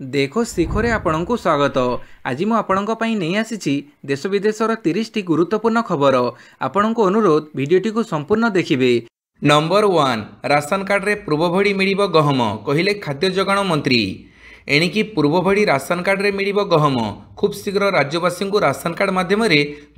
देखो शिखरे आपणଙ୍କୁ स्वागत। आज मु आपणଙ୍କ ପାଇଁ ନେଇ ଆସିଛି देश विदेशर 30ଟି गुरुत्वपूर्ण खबर। आपणଙ୍କୁ अनुरोध भिडियोटी को संपूर्ण देखिबे। नंबर 1 राशन कार्ड रे पूर्व भड़ी मिलिबो गहम कहिले खाद्य जोगाण मंत्री। एणिकी पूर्व भड़ी राशन कार्ड रे मिलिबो गहम खूब शीघ्र राज्यवासी को राशन कार्ड माध्यम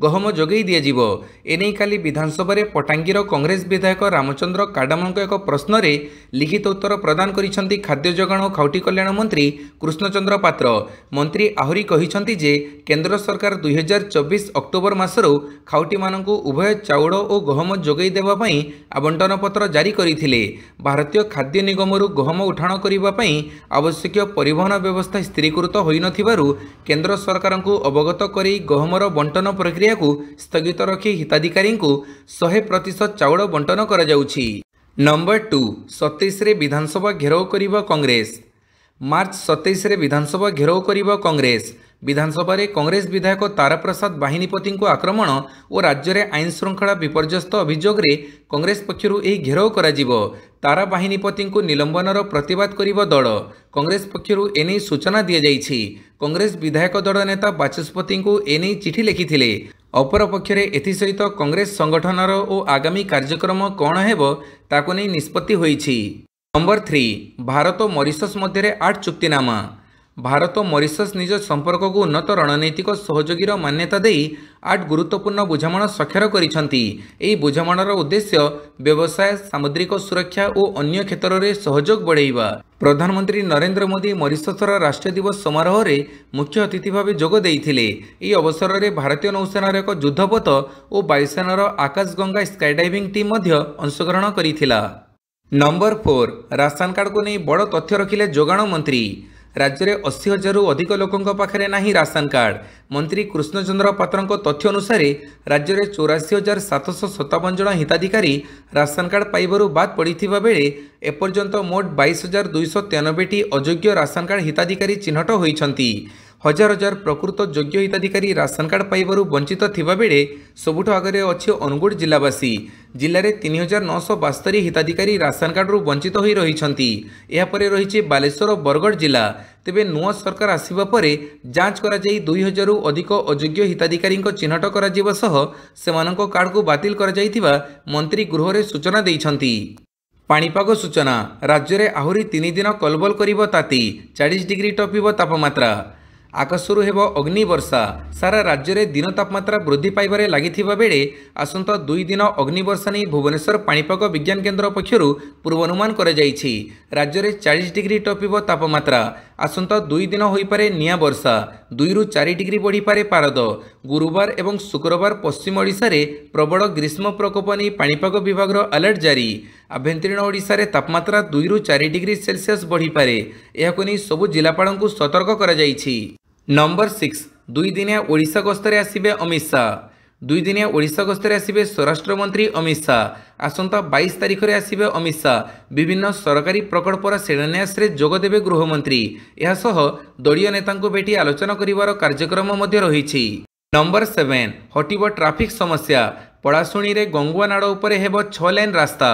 गहम जोगई दिया जिवो। एने काली विधानसभा रे पटांगीर कांग्रेस विधायक रामचंद्र काडामंक एक प्रश्न रे लिखित उत्तर प्रदान करिसेंती खाद्य जोगाण और खाउटी कल्याण मंत्री कृष्णचंद्र पात्र। मंत्री आहुरी कहिसेंती जे केंद्र सरकार 2024 अक्टोबर मासरो खाउटी मानकु उभय चाउल और गहम जोगई देबा पई आवंटन पत्र जारी करिथिले। भारतीय खाद्य निगमरु गहम उठाण करिबा पई आवश्यक परिवहन व्यवस्था स्थिरीकृत होई नथिबारु केंद्र सरकार को अवगत करी गहमर बंटन प्रक्रिया को स्थगित रखी हिताधिकारी को 100% चाउल बंटन करा जाउछि। नंबर 2 27 रे विधानसभा घेराव करिबा कांग्रेस। मार्च 27 रे विधानसभा घेराव करिबा कांग्रेस। विधानसभा रे कांग्रेस विधायक तारा प्रसाद बाहिनीपति को आक्रमण और राज्य में आईन श्रृंखला विपर्यस्त अभियोग रे कांग्रेस पक्षरु एही घेराव करा जिवो। तारा बाहिनीपति को निलंबनर प्रतिवाद करिबो दल। कांग्रेस पक्षरु एने सूचना दिया जाइछि। कांग्रेस विधायक दल नेता बाचस्पति को एने चिठी लिखिथिले। अपर पक्षरे एथि सहित कांग्रेस संगठनर और आगामी कार्यक्रम कौन हेबो ताको नै निष्पत्ति होइछि। नंबर 3 भारत और मॉरिशस मध्य 8 चुक्तिनामा। भारत और मॉरिशस निज संपर्क को उन्नत रणनैतिक सहयोगीर मान्यता दे 8 गुरुत्वपूर्ण बुझामण स्वाक्षर करिसेंती। एही बुझामणर उद्देश्य व्यवसाय सामुद्रिक सुरक्षा और अन्य क्षेत्र में सहयोग बढ़ाइबा। प्रधानमंत्री नरेंद्र मोदी मॉरिशसर राष्ट्रीय दिवस समारोह रे मुख्य अतिथि भाव जोग देइथिले। एही अवसर में भारतीय नौसेनार एक युद्धपोत और वायुसेनार आकाशगंगा स्काईडाइविंग टीम मध्य अंशग्रहण करिथिला। नंबर 4 राशन कार्ड को नहीं बड़ तथ्य रखिले जोगाण मंत्री। राज्य में 80,000 अधिक लोकों पाखे नहीं राशन कार्ड। मंत्री कृष्णचंद्र पात्र तथ्य अनुसार राज्य में 84,757 जन हिताधिकारी राशन कार्ड पाइबारु बाद पड़ता बेले एपर्यंत मोट 22,293 अयोग्य राशन कार्ड हिताधिकारी चिन्हट होइछंती। हजार हजार प्रकृत योग्य हिताधिकारी राशन कार्ड पाइबारु वंचित थिबा बेले सबुठ आगे अच्छे अनुगुड़ जिलावासी। जिले में 3,972 हिताधिकारी राशन कार्ड रु वंचित होई रहिछंती। एहापरे रहिछि बालेश्वर और बरगढ़ जिला। तेबे नुआ सरकार आसिबा परे जांच करा जाई 2,000 अधिक अयोग्य हिताधिकारी चिन्हट करा जिबा सह सेमानक कार्ड को बातिल करा जाइथिबा मंत्री गृह रे सूचना दैछंती। पाणीपाग सूचना राज्य में आहुरी 3 दिन कलबल करिबो ताती 40 डिग्री टपिबो तापमात्रा। आकाशरू हेब अग्निवर्षा। सारा राज्य में दिन तापमात्रा वृद्धि पाइबारे लागिथिबा बेले आसंता 2 दिन अग्निवर्षा नहीं भुवनेश्वर पाणीपाग विज्ञान केन्द्र पक्षरु पूर्वानुमान करा जाइछि। राज्य में 40 डिग्री टपिबो तापमात्रा। आसंता 2 दिन होइपारे निया वर्षा। 2 रु 4 डिग्री बढ़ी पारे पारद। गुरुवार एवं शुक्रवार पश्चिम ओडिशा रे प्रबल ग्रीष्म प्रकोप नहीं पाणीपाग विभाग अलर्ट जारी। आभ्यंतरीण ओडिशा रे तापमात्रा 2 रु 4 डिग्री सेल्सियस बढ़ी पारे। एहाको नहीं सबु जिलापाल को सतर्क करा जाइछि। नंबर 6 2 दिनिया ओडिशा गस्तरे आसिबे अमित शाह। 2 दिनिया ओडिशा गस्तरे आसिबे स्वराष्ट्र मंत्री अमित शाह। आसंता 22 तारिख रे आसिबे अमित शाह। विभिन्न सरकारी प्रकल्पर शिलान्यास रे जोग देबे गृहमंत्री। एहा सह दलीय नेतांको भेटी आलोचना करिवार कार्यक्रम मध्य रहिछि। नंबर 7 हटिबो ट्राफिक समस्या। पड़ाशुणी रे गंगुआ नाड़ उपरे हेबो 6 लेन रास्ता।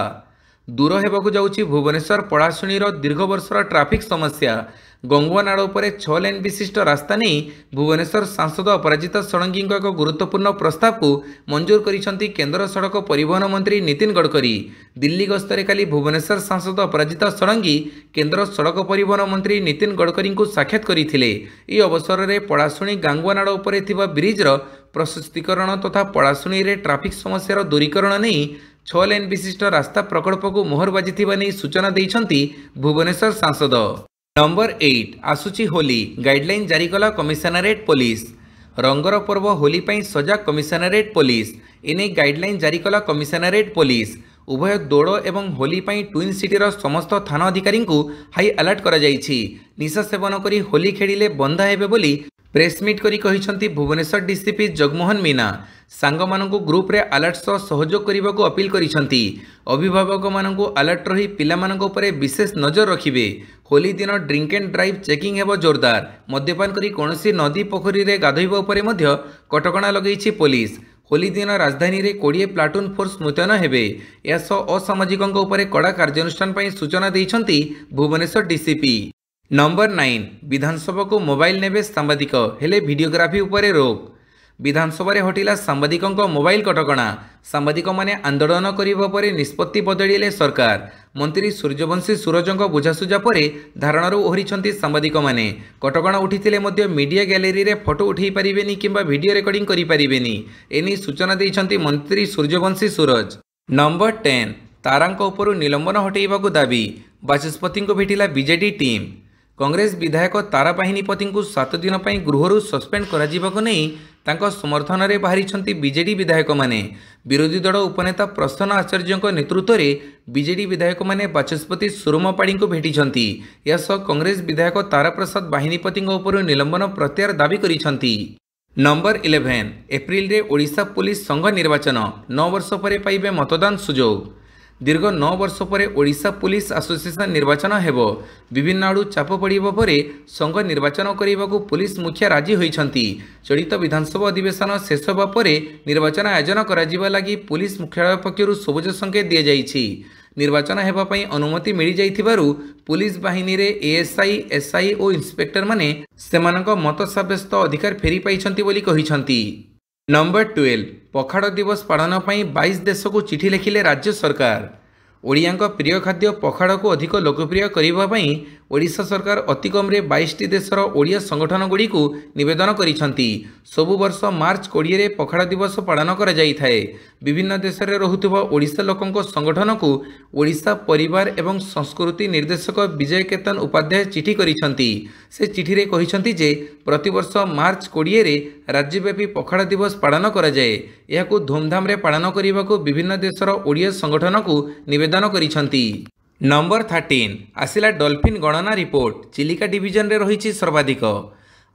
दूर हेबाकु जाउछि भुवनेश्वर पड़ाशुणीर दीर्घ वर्षर ट्राफिक समस्या। गंगुआ नाड़ उपरे 6 लेन विशिष्ट रास्ता नहीं भुवनेश्वर सांसद अपराजिता षडंगी एक गुरुत्वपूर्ण प्रस्ताव को मंजूर करिसेंती केंद्र सड़क परिवहन मंत्री नितिन गडकरी। दिल्ली गस्तरे काली भुवनेश्वर सांसद अपराजिता षडंगी केंद्र सड़क परिवहन मंत्री नितिन गडकरी को साक्षात करथिले। एही अवसर में पड़ाशुणी गांगुआ नाड़ उपरे थिबा ब्रिजर प्रशस्तीकरण तथा पड़ाशुणी रे ट्राफिक समस्यार दूरीकरण नहीं 6 लेन विशिष्ट रास्ता प्रकल्प को मोहर बाजिथिबा नै सूचना दैछंती भुवनेश्वर सांसद। नंबर 8 आसुची होली गाइडलाइन जारी कला कमिशनरेट पुलिस। रंगर पर्व होली पई सजग कमिशनरेट पुलिस। एने गाइडलाइन जारी कला कमिशनरेट पुलिस। उभय दौड़ एवं होली पई ट्विन सिटीर समस्त थाना अधिकारी को हाई अलर्ट करा जाइछि। निशा सेवन करी होली खेलिले बंधा हेबे बोली प्रेसमिट करी कहिसंती भुवनेश्वर डीसीपी जगमोहन मीना। सांग मानकु ग्रुप रे अलर्ट सह सहयोग करने को अपील करिसंती। अभिभावक मानकु अलर्ट रही पिला मानक उपरे विशेष नजर रखिबे। होली दिन ड्रिंक एंड ड्राइव चेकिंग हेबो जोरदार। मद्यपान करी कोनोसी नदी पोखरी रे गाधोइबा उपरे मध्य कटकणा लगेइछि पुलिस। होली दिन राजधानी रे 20 प्लाटून फोर्स मुतयन हेबे। यासह असामाजिकंक उपरे कड़ा कार्यानुष्ठान पई सूचना दैछंती भुवनेश्वर डीसीपी। नंबर 9 विधानसभा को मोबाइल नेबे सांबादिक हेले वीडियोग्राफी उपरे रोक। विधानसभा हटिला सांबादिकों मोबाइल कटकणा। सांबादिक माने आंदोलन करिबा परे निष्पत्ति बदलिले सरकार। मंत्री सूर्यवंशी सूरजों बुझासुझा पर धारणार ओहरी सांबादिक माने। कटकणा उठिथिले मध्य मीडिया गैलेरी रे फोटो उठै पारिबेनी किंबा वीडियो रेकर्डिंग करि पारिबेनी एनी सूचना दैछन्ती मंत्री सूर्यवंशी सूरज। नंबर 10 तारांक उपरु निलंबन हटेइबाकु दाबी। बाचस्पति को भेटिला बीजेडी टीम। कांग्रेस विधायक तारा बाहिनीपति को 7 दिन पर गृहरु सस्पेंड कर नहीं समर्थन में बाहरी बीजेडी विधायक माने। विरोधी दल उपनेता प्रसन्न आचार्य नेतृत्व में बीजेडी विधायक माने बाचस्पति सुरमापाड़ी को भेटी। कांग्रेस विधायक तारा प्रसाद बाहिनीपति निलंबन प्रत्याहार दाबी करिसेंती। नंबर 11 एप्रिल रे ओडिशा पुलिस संघ निर्वाचन 9 वर्ष पर पाइबे मतदान सुजोग। दीर्घ 9 वर्ष पर ओडिशा पुलिस एसोसिएशन निर्वाचन हेबो। विभिन्न आड़ू चाप पड़िबा परे संघ निर्वाचन करने को पुलिस मुखिया राजी होइछंती। चलित विधानसभा अधिवेशन शेष होबा परे निर्वाचन आयोजन कराजिबा लागि पुलिस मुख्यालय पक्षरु सबुज संकेत दिया जाइछि। निर्वाचन हेबा पई अनुमति मिली जाइथिबारु पुलिस बाहिनी रे एएसआई एसआई और इंस्पेक्टर माने सेमानक मत साब्यस्त अधिकार फेरी पाइछंती बोली कहिछंती। नंबर 12 पखाड़ दिवस पालन पर 22 देश को चिठी लिखिले राज्य सरकार। ओडिया प्रिय खाद्य पखाड़ को अधिक लोकप्रिय करने ओडिशा सरकार अति कम 22 देशर ओडिया संगठन गुड़ी को निवेदन करिसेंती। सबु वर्ष मार्च 20 रे पखाड़ दिवस पालन करा जाई थाए। विभिन्न देश में रहुथिबा ओडिशा लोकंक संगठन को ओडिशा परिवार एवं संस्कृति निर्देशक विजय केतन उपाध्याय चिठी करिसेंती। से चिठी रे कहिसेंती जे प्रतिवर्ष मार्च 20 रे राज्यव्यापी पखाड़ दिवस पालन करा जाए। यहाकू धूमधाम रे पालन करने को विभिन्न देशर ओडिया संगठन को निवेदन करिसेंती। नंबर 13 आसिला डॉल्फिन गणना रिपोर्ट। चिलिका डिविजन रे रही सर्वाधिक।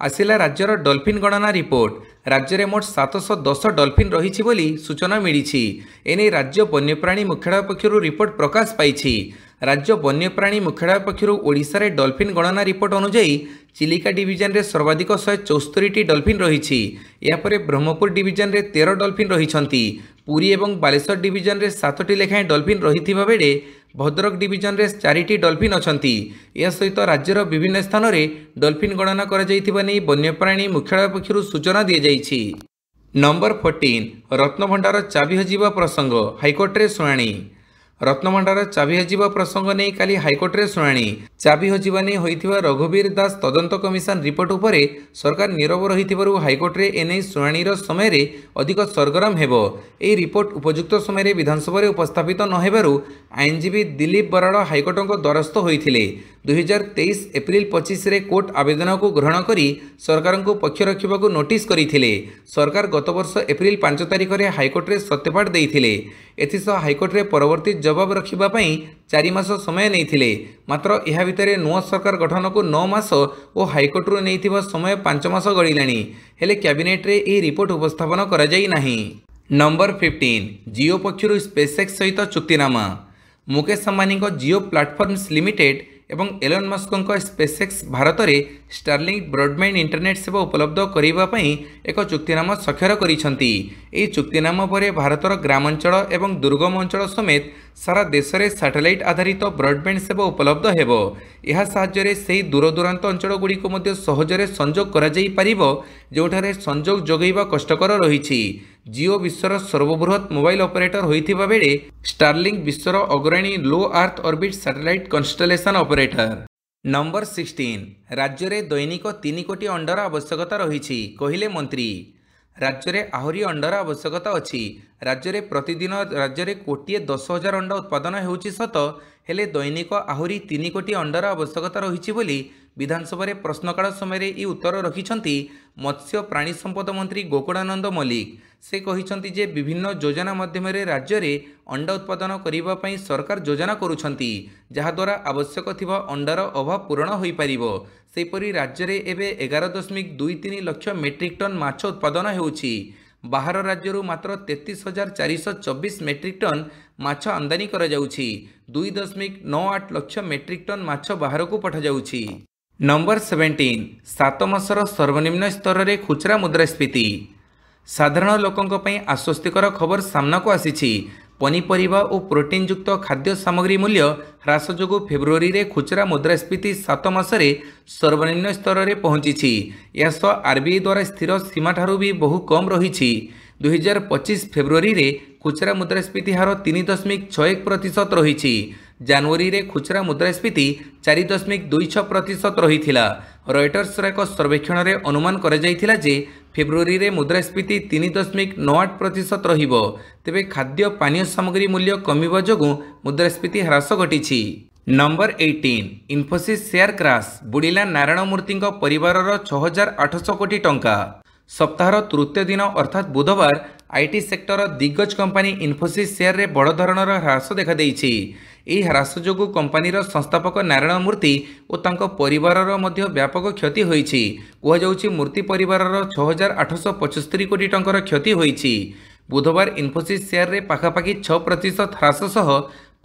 आसिला राज्यर डॉल्फिन गणना रिपोर्ट। राज्य में मोट 710 डॉल्फिन रही बोली सूचना मिली। एने राज्य वन्यप्राणी मुख्यालय पक्षरु रिपोर्ट प्रकाश पाई। राज्य वन्यप्राणी मुख्यालय पक्षरु ओडिशा रे डॉल्फिन गणना रिपोर्ट अनुसार चिलिका डिविजन रे सर्वाधिक 174 डॉल्फिन रही। यापर ब्रह्मपुर डिविजन रे 13 डॉल्फिन रही। पुरी एवं बालेश्वर डिविजन रे 7टी लेखाएं डॉल्फिन रही बेले भद्रक डिविजन रे 4टी डॉल्फिन अछंती। या सहित राज्यर विभिन्न स्थान में डॉल्फिन गणना करा जाइथिबा नै वन्यप्राणी मुख्यालय पक्षरु सूचना दी जाइछि। नंबर 14 रत्नभंडार चाबी हजिबा प्रसंग हाईकोर्ट रे सुनानी। रत्नभंडार चाबी हजिबा प्रसंग नहीं काली हाईकोर्ट रे सुनानी। चाबी हजिबा नहीं होइथिबा रघुवीर दास तदंत कमिशन रिपोर्ट उपरे सरकार नीरव रहिथिबारु हाईकोर्ट रे एने सुनानीर समय रे अधिक सरगरम हेबो। एही रिपोर्ट उपयुक्त समय रे विधानसभा रे उपस्थापित न हेबारु आईनजीवी दिलीप बराड़ हाईकोर्ट द्वारस्थ होइथिले। 2023 एप्रिल 25 रे कोर्ट आवेदन को ग्रहण करी सरकार को पक्ष रखा नोटिस करथिले। सरकार गत वर्ष एप्रिल 5 तारिख रे हाईकोर्ट रे सत्यपाठ देइथिले। एथिसह हाईकोर्ट रे परवर्ती जवाब रखिबा पई 4 मास समय नैथिले। मात्र यह भितर नुआ सरकार गठन को 9 मास और हाईकोर्ट रू नैथिबा समय 5 मास गड़िलाणी हेले कैबिनेट रे एही रिपोर्ट उपस्थापन करा जाई नाही। नंबर 15 जियो पक्षरु स्पेसएक्स सहित चुक्तिनामा। मुकेश अंबानी जियो प्लाटफॉर्म्स लिमिटेड एवं एलन मस्क स्पेसएक्स भारत में स्टारलिंक ब्रॉडबैंड इंटरनेट सेवा उपलब्ध करने एक चुक्तिनामा स्वाक्षर करिसेंती। एही चुक्तिनामा पर भारतर ग्रामांचल एवं दुर्गम अंचल समेत सारा देश में सैटेलाइट आधारित ब्रॉडबैंड सेवा उपलब्ध हेबो। यह साहाय्य से दूरदूरांत अंचल गुड़िक सहजरे संजोग करा जाई परिबो जोठारे संजोग जोगैबा कष्टकर रही। जियो विश्वर सर्वबृहत मोबाइल ऑपरेटर होइथिबा बेले स्टारलिंक विश्वर अग्रणी low earth orbit satellite constellation operator. Number 16 राज्य में दैनिक 3 कोटी अंडार आवश्यकता रही कहिले मंत्री। राज्य में आहरी अंडार आवश्यकता अच्छी। राज्य में प्रतिदिन राज्य में 1,10,000 अंडा उत्पादन होउछि सत हेले दैनिक आहरी 3 कोटी अंडार आवश्यकता रही बोली विधानसभा रे प्रश्नकाल समय रे उत्तर रखिछंती मत्स्य प्राणी संपद मंत्री गोकुलानंद मल्लिक। से कहिछंती जे विभिन्न योजना माध्यम राज्य में अंडा उत्पादन करिबा पई सरकार योजना करुछंती जहा द्वारा आवश्यक थिबा अंडार अभाव पूरण होई परिबो। सेपरि राज्य में एबे 11.23 लाख मेट्रिक टन माछ उत्पादन हेउछि। बाहर राज्यरू मात्र 33,424 मेट्रिक टन माछ आमदानी करा जाउछि। 2.98 लाख मेट्रिक टन माछ बाहर को पठा जाउछि। नंबर 17 7 मासर सर्वनिम्न स्तर में खुचरा मुद्रास्फीति। साधारण लोकों आश्वस्तिकर खबर सामना को आसी। पनीपरिबा और प्रोटीन युक्त खाद्य सामग्री मूल्य ह्रास जो फेब्रुआरी रे खुचरा मुद्रास्फीति 7 मासरे सर्वनिम्न स्तर में पहुंची। यह आरबीआई द्वारा स्थिर सीमा ठारू भी बहु कम रही। 2025 फेब्रुआरी रे खुचरा मुद्रास्फीति हार 3.61% रही। जनवरी रे खुचरा मुद्रास्फीति 4.26% रही। रॉयटर्स एक सर्वेक्षण में अनुमान करा जे फेब्रुआरी रे मुद्रास्फीति 3.98% रहिबो। तेबे खाद्य पानीय सामग्री मूल्य कमिबा जोगु मुद्रास्फीति ह्रास घटी। नंबर 18 इन्फोसिस शेयर क्राश बुड़िला नारायण मूर्ति परिवारर 6,800 कोटी टंका। सप्ताहर तृतीय दिन अर्थात बुधवार आईटी सेक्टर दिग्गज कंपनी इन्फोसिस शेयर रे बड़ धरणर ह्रास देखा देइछि। एही ह्रास जोगु कंपनीर संस्थापक नारायण मूर्ति और तांको परिवारर मध्य व्यापक क्षति होइछि। कुहा जाउछि मूर्ति परिवारर 6,875 कोटी टंकार क्षति होइछि। बुधवार इन्फोसिस शेयर रे पाखापाखि 6% ह्रास सह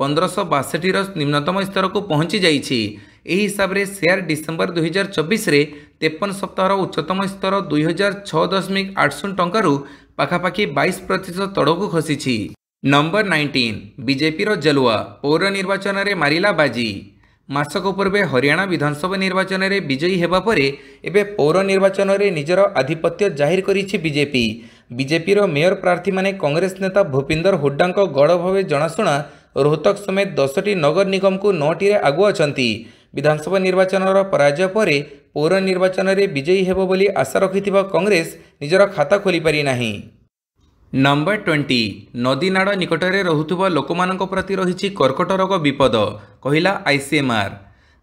1562 निम्नतम स्तर को पहुंची जाइछि। एही हिसाब रे शेयर डिसेंबर 2024 रे 53 सप्ताहर उच्चतम स्तर 2006.80 टंकारु पाखापाखि 22% तड़कू खसीछि। नंबर 19 बीजेपी रो जलुआ पौर निर्वाचन रे मारिला बाजी। मासक पूर्वे हरियाणा विधानसभा निर्वाचन रे विजयी हेबा परे एबे पौर निर्वाचन रे निजर आधिपत्य जाहिर करिछि बीजेपी। बीजेपी रो मेयर प्रार्थी माने कांग्रेस नेता भूपिंदर हुड्डा गढ़ भावे जनाशुना रोहतक समेत 10टी नगर निगम को 9टी रे आगु अछंती। विधानसभा निर्वाचन पराजय परे पौर निर्वाचन रे विजयी हेबो बोली आशा रखिथिबा कांग्रेस निजर खाता खोली पारि नाही। नंबर 20 नदी नाड़ निकटरे रहुथुबा लोकमानंक प्रति रहिछि कर्कट रोग विपद कहिला आईसीएमआर।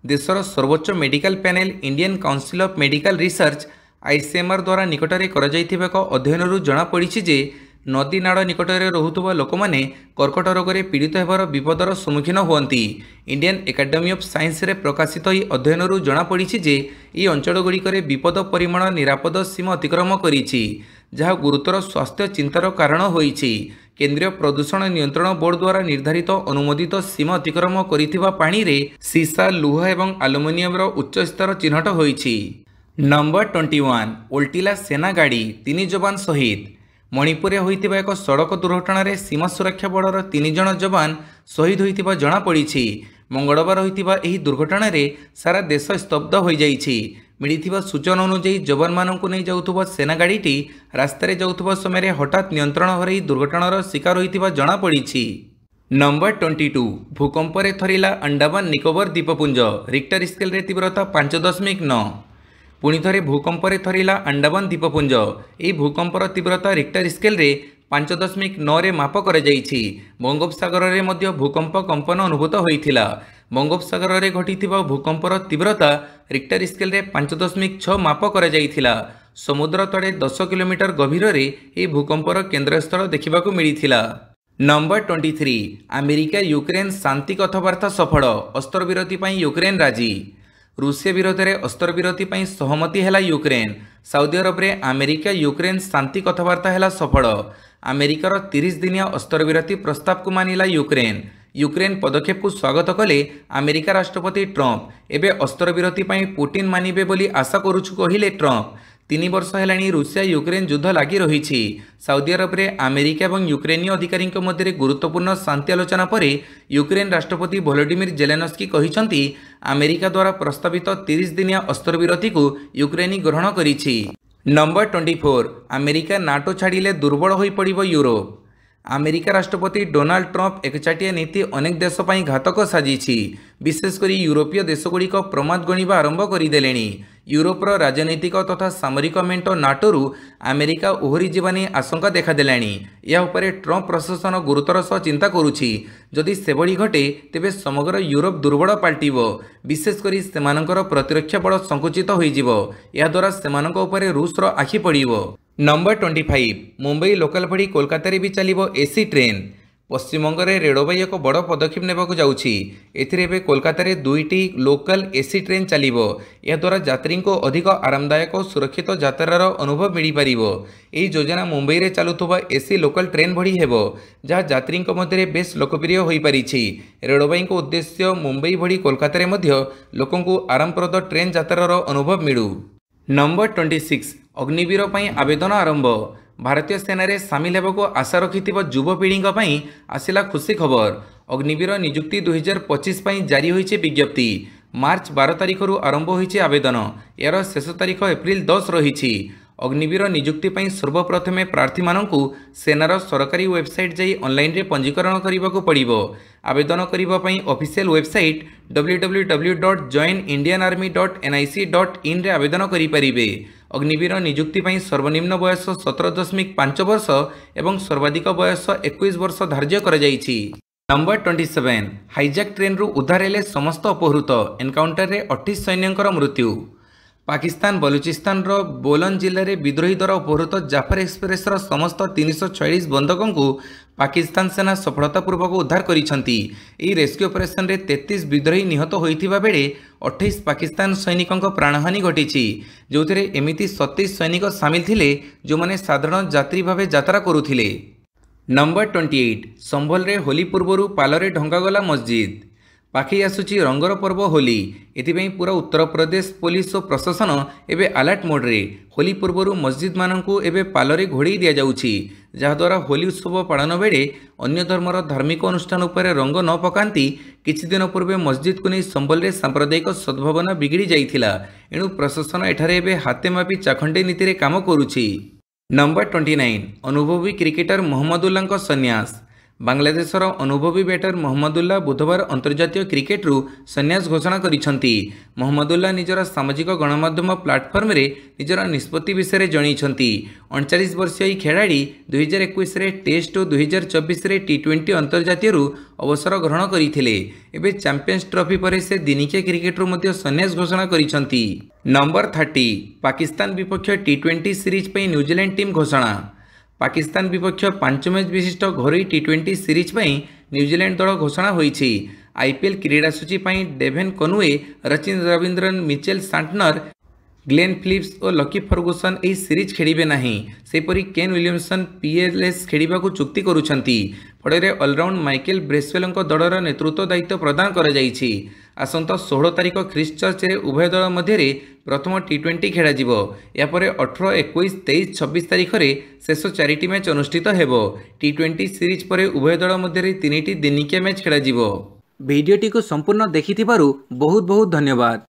देशर सर्वोच्च medical panel Indian council of medical research ICMR द्वारा निकटरे करा जाइथिबा एक अध्ययनरू जଣା पड़िछि जे नदी नाड़ निकटरे रहुथुबा लोकमाने कर्कट रोगरे पीड़ित हेबार विपदर सम्मुखीन हुअन्ति। इंडियन एकाडेमी ऑफ साइंस रे प्रकाशित ई अध्ययनरू जଣା पड़िछि जे ई अंचलगुड़िकरे विपद परिमाण निरापद सीमा अतिक्रम करिछि, जहाँ गुरुतर स्वास्थ्य चिंतार कारण होइछि। केंद्रीय प्रदूषण नियंत्रण बोर्ड द्वारा निर्धारित अनुमोदित सीमा अतिक्रम करिथिबा पानी रे सीसा लुह एवं आलुमिनियम उच्च स्तर चिन्हट होइछि। नंबर 21 उल्टिला सेना गाड़ी 3 जवान शहीद। मणिपुर होइतिबा एक सड़क दुर्घटना रे सीमा सुरक्षा बड़र 3 जण जवान शहीद होइतिबा जଣା पड़िछि। मंगलवार होइतिबा एही दुर्घटना रे सारा देश स्तब्ध हो जाइछि। मिलिथिबा सूचना अनुसार जवान माननकु नै जाउथुबा सेना गाड़ीटी रास्तारे जाउथुबा समय रे हठात नियंत्रण हरई दुर्घटनार शिकार होइतिबा जଣା पड़िछि। नंबर 22 भूकंप रे थरिला अंडमान निकोबर द्वीपपुंज रिक्टर स्केल रे तीव्रता 5.9। पुणी थरे भूकंप रे थरिला अंडमान द्वीपपुंज। एही भूकंपर तीव्रता रिक्टर स्केल रे 5.9 रे माप करा जाइछि। बंगोपसागर रे मध्य भूकंप कंपन अनुभूत होइथिला। बंगोपसागर रे घटिथिबा भूकंपर तीव्रता रिक्टर स्केल रे 5.6 माप करा जाइथिला। समुद्र तळे 10 किलोमीटर गभीर रे एही भूकंपर केंद्रस्थल देखिबाकू मिलिथिला। नंबर 23 अमेरिका यूक्रेन शांति कथबार्ता सफल अस्त्रविरति पई यूक्रेन राजी। रूसिया विरोध में अस्त्रविरति पई सहमति हैला यूक्रेन। साउदी अरब रे अमेरिका यूक्रेन शांति कथबार्ता हैला सफल। अमेरिकार 30 दिनिया अस्त्रविरति प्रस्ताव को मानिला यूक्रेन। यूक्रेन पदक्षेप को स्वागत कले अमेरिका राष्ट्रपति ट्रंप। एबे अस्त्रविरति पई पुतिन मानिबे बोली आशा करूछु कहिले ट्रंप। 3 वर्ष हेलाणी रूसिया यूक्रेन युद्ध लगी रही। साउदी अरब रे अमेरिका और यूक्रेनीय अधिकारी मध्य गुरुत्वपूर्ण शांति आलोचना पर यूक्रेन राष्ट्रपति वोलोडिमिर जेलेनस्की कहिसंती अमेरिका द्वारा प्रस्तावित 30 दिनिया अस्त्रविरति को यूक्रेन ग्रहण करिछि। नंबर 24 अमेरिका नाटो छाड़िले दुर्बल हो पड़िबो यूरोप। अमेरिका राष्ट्रपति डोनाल्ड ट्रंप एकचाटिया नीति अनेक देश पई घातक साजिछि। विशेषकर यूरोपीय देशगुड़िक प्रमाद गणिबा आरंभ करदेलेଣି। यूरोपर राजनैतिक तथा सामरिक मेंट नाटोरू अमेरिका ओहरी जीवानी आशंका देखादेलाଣି। या उपरे ट्रंप प्रशासन गुरुतर सह चिंता करुछि। जदि सेभଳି घटे तेबे समग्र यूरोप दुर्बल पाल्टिबो। विशेषकर सेमानकर प्रतिरक्षा बल संकुचित होइजिबो। या द्वारा सेमानक उपरे रूसर आखि पड़िबो। नंबर 25 मुंबई लोकल भड़ी कोलकाता रे भी चलिबो एसी ट्रेन। पश्चिमबंग रे रेलवे एक बड़ पदक्षेप नेबाकू जाउछि। एथिरे बे कोलकाता रे 2टी लोकल एसी ट्रेन चलिबो। या द्वारा यात्री को अधिक आरामदायक और सुरक्षित यात्रार अनुभव मिल पारिबो। एही योजना मुंबई रे चलुथुबा एसी लोकल ट्रेन भड़ी हेबो, जहाँ यात्री मध्य बेस लोकप्रिय होई पारिछि। रेलवे को उद्देश्य मुंबई भड़ी कोलकाता रे मध्य लोकंकु आरामप्रद ट्रेन यात्रार अनुभव मिलू। नंबर 26 अग्निवीर पई आवेदन आरंभ। भारतीय सेना सामिल होगा आशा रखि युवपीढ़ी आसला खुशी खबर। अग्निवीर नियुक्ति 2025 जारी होती विज्ञप्ति। मार्च 12 तारिख आरंभ होती आवेदन। यार शेष तारीख एप्रिल 10 रही। अग्निवीर नियुक्ति सर्वप्रथमे प्रार्थी मानू सेनार सरकारी वेबसाइट जाई ऑनलाइन रे पंजीकरण करने को पड़िबो। आवेदन करने ऑफिशियल वेबसाइट www.joinindianarmy.nic.in रे आवेदन करें। अग्निवीर नियुक्ति सर्वनिम्न बयस 17.5 वर्ष एवं सर्वाधिक बयस 21 वर्ष धार्य कर जाइछि। नंबर 27 हाईजैक ट्रेन रु उद्धार हेले समस्त अपहृत। एनकाउंटर रे 28 सैन्यंकर मृत्यु। पाकिस्तान बलूचिस्तान रो बोलन जिले में विद्रोही द्वारा अपहृत जाफर एक्सप्रेस समस्त 346 बंधकों को पाकिस्तान सेना सफलतापूर्वक उद्धार करिसेंती। एही रेस्क्यू ऑपरेशन रे 33 विद्रोही निहत होइथिबा बेले 28 पाकिस्तान सैनिकों प्राणहानि घटी, जो एमिति 37 सैनिक सामिल थिले जो माने साधारण यात्री भाव यात्रा करुथिले। नंबर 28 संभल रे होली पूर्व पालरे ढंगागला मस्जिद। पाखी आसुची रंगर पर्व होली। एथिपाई पूरा उत्तर प्रदेश पुलिस और प्रशासन एवं अलर्ट मोड्रे होली पूर्व मस्जिद मानू एवं पालरे घोड़े दि जाऊँगी, जहाद्वारा होली उत्सव पालन बेले अन्य धर्मर धार्मिक अनुष्ठान उपर रंग न पकाती। किछि दिन पूर्वे मस्जिद को नहीं संबल में सांप्रदायिक सद्भावना बिगिड़ी जाइथिला। एणु प्रशासन एठारे एवं हाते मापी चाखंडे नीति रे काम करुछि। नंबर 29 अनुभवी क्रिकेटर मोहम्मदुल्लाह सन्यास। बांग्लादेशर अनुभवी बैटर मोहम्मदुल्लाह बुधवार अंतर्जातीय क्रिकेट सन्यास घोषणा करिसेंती। मोहम्मदुल्लाह निजर सामाजिक गणमाध्यम प्लाटफर्म रे निजर निष्पत्ति विषय जणाइछंती। 39 वर्षीय खेलाड़ी 2021 रे टेस्ट और 2024 रे T20 अंतर्जातीय अवसर ग्रहण करथिले। एबे चैंपियंस ट्रॉफी पर से दिनिकिया क्रिकेट मध्य सन्यास घोषणा करिसेंती। नंबर 30 पाकिस्तान विपक्ष T20 सीरीज पे न्यूजीलैंड टीम घोषणा। पाकिस्तान विपक्ष 5 मैच विशिष्ट घरोई T20 सीरीज पर न्यूजीलैंड दल घोषणा होईछि। आईपीएल क्रीड़ा सूची Devon Conway, Rachin Ravindra, Mitchell Santner, Glenn Phillips और लकी फर्गुसन यह सीरीज खेलिबे नहीं। सेपरी केन विलियमसन PLS खेलिबाकू चुक्ति करुछंती। फଳରେ ऑलराउंड माइकेल ब्रेसवेल दलर नेतृत्व दायित्व प्रदान कर जाइछि। आसंता 16 तारिख ख्रीस्टचर्च रे उभय दल मध्य प्रथम T20 खेला जिवो। या परे 18, 21, 23, 26 तारिख रे शेष 4टी मैच अनुष्ठित हेबो। T20 सीरीज पर उभय दल मध्य 3टी दिनिकिया मैच खेला जिवो। भिडियोटी को संपूर्ण देखिथिबारु बहुत बहुत धन्यवाद।